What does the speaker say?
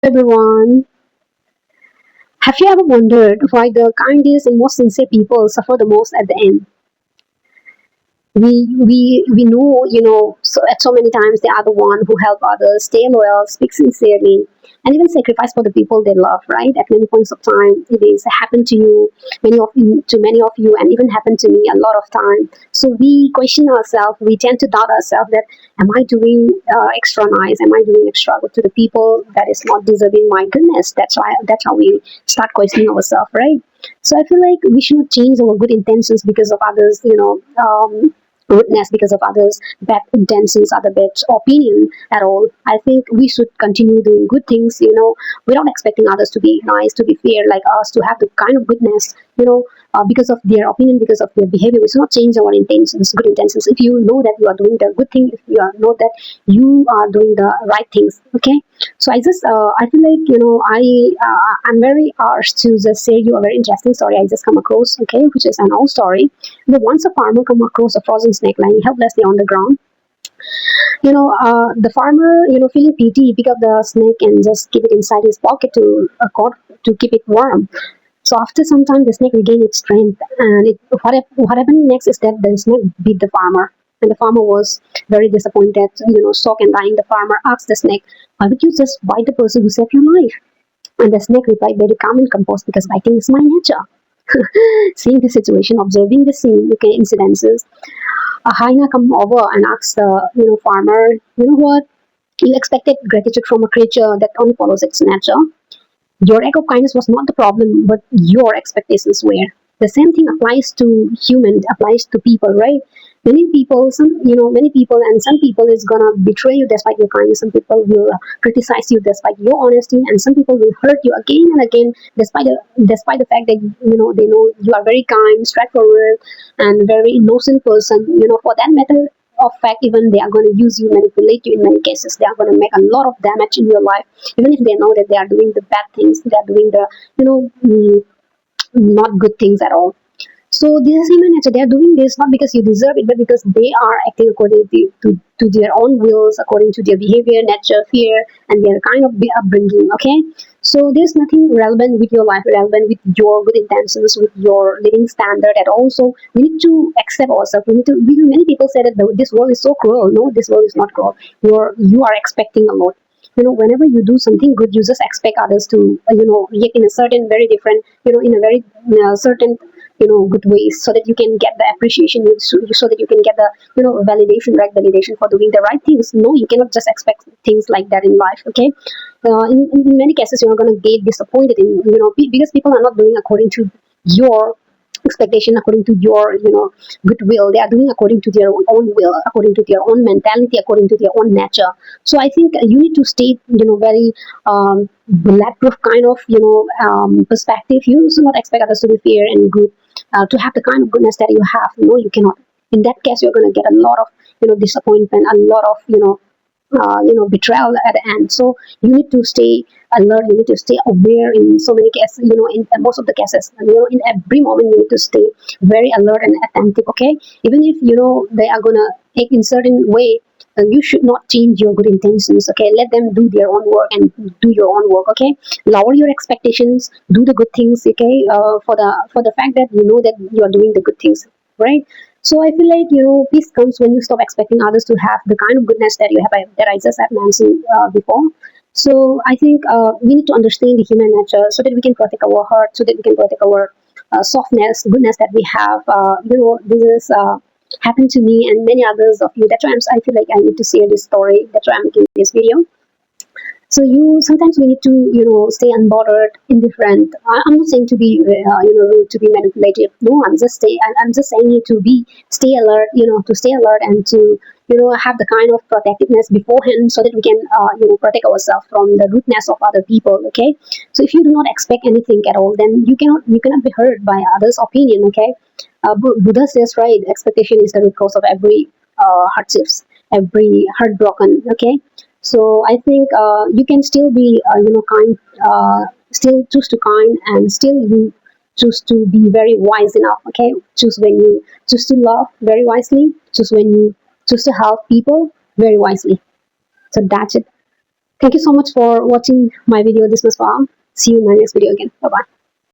Everyone, have you ever wondered why the kindest and most sincere people suffer the most at the end? We know, so at so many times they are the one who help others, stay loyal, speak sincerely, and even sacrifice for the people they love, right? At many points of time it is happened to you, many of you, and even happened to me a lot of time. So we question ourselves, we tend to doubt ourselves that am I doing extra nice, am I doing extra good to the people that is not deserving my goodness? That's how we start questioning ourselves, right? So I feel like we should not change our good intentions because of others, rudeness because of others, bad intentions, other bad opinion at all. I think we should continue doing good things, without expecting others to be nice, to be fair like us, to have the kind of goodness, because of their opinion, because of their behavior. We should not change our intentions, good intentions. If you know that you are doing the good thing, if you know that you are doing the right things, okay. So I feel like, I'm very arsed to just share you a very interesting story I just come across, okay, which is an old story. Once a farmer come across a frozen snake lying helplessly on the ground. The farmer, feeling pity, pick up the snake and just keep it inside his pocket to to keep it warm. So after some time, the snake regained its strength, and what happened next is that the snake beat the farmer, and the farmer was very disappointed. Shocked and dying, the farmer asked the snake, "Why would you just bite the person who saved your life?" And the snake replied very calm and composed, "Because biting is my nature." Seeing the situation, observing the scene, okay, incidences, a hyena come over and asks the farmer, "You know what? You expected gratitude from a creature that only follows its nature. Your act of kindness was not the problem, but your expectations were." The same thing applies to human, applies to people, right? Many people, and some people is gonna betray you despite your kindness. Some people will criticize you despite your honesty, and some people will hurt you again and again despite the fact that they know you are very kind, straightforward, and very innocent person. For that matter of fact, even they are going to use you, manipulate you in many cases. They are going to make a lot of damage in your life, even if they know that they are doing the bad things, they are doing the not good things at all. So this is human nature. They are doing this not because you deserve it, but because they are acting according to their own wills, according to their behavior, nature, fear, and their kind of upbringing. Okay, so there's nothing relevant with your life, relevant with your good intentions, with your living standard at all. So we need to accept ourselves. We need to. Many people say that this world is so cruel. No, this world is not cruel. You are expecting a lot. Whenever you do something good, you just expect others to react in a certain very different, in a very certain good ways, so that you can get the appreciation, so that you can get the validation, right validation for doing the right things. No, you cannot just expect things like that in life, okay. In many cases you're going to get disappointed in, because people are not doing according to your expectation, according to your goodwill. They are doing according to their own will, according to their own mentality, according to their own nature. So I think you need to stay very bulletproof kind of perspective. You should not expect others to be fair and good, to have the kind of goodness that you have. You cannot. In that case, you're going to get a lot of disappointment, a lot of betrayal at the end. So you need to stay alert, you need to stay aware in so many cases, in most of the cases, in every moment you need to stay very alert and attentive, okay. Even if they are gonna act in certain way, you should not change your good intentions, okay. Let them do their own work and do your own work, okay. Lower your expectations, do the good things, okay, for the fact that you know that you are doing the good things, right. So I feel like peace comes when you stop expecting others to have the kind of goodness that you have, that I just have mentioned before. So I think we need to understand the human nature so that we can protect our heart, so that we can protect our softness, goodness that we have. This is happened to me and many others of you. That's why I feel like I need to share this story. That's why I'm making this video. So you sometimes we need to stay unbothered, indifferent. I'm not saying to be rude, to be manipulative. No, I'm just saying you to be stay alert. To stay alert and to have the kind of protectiveness beforehand, so that we can protect ourselves from the rudeness of other people. Okay. So if you do not expect anything at all, then you cannot be hurt by others' opinion. Okay. Buddha says, right, expectation is the root cause of every hardships, every heartbroken. Okay. So I think you can still be kind, still choose to kind, and still you choose to be very wise enough. Okay, choose when you choose to love very wisely, choose when you choose to help people very wisely. So that's it. Thank you so much for watching my video. This was Farm. See you in my next video again. Bye bye.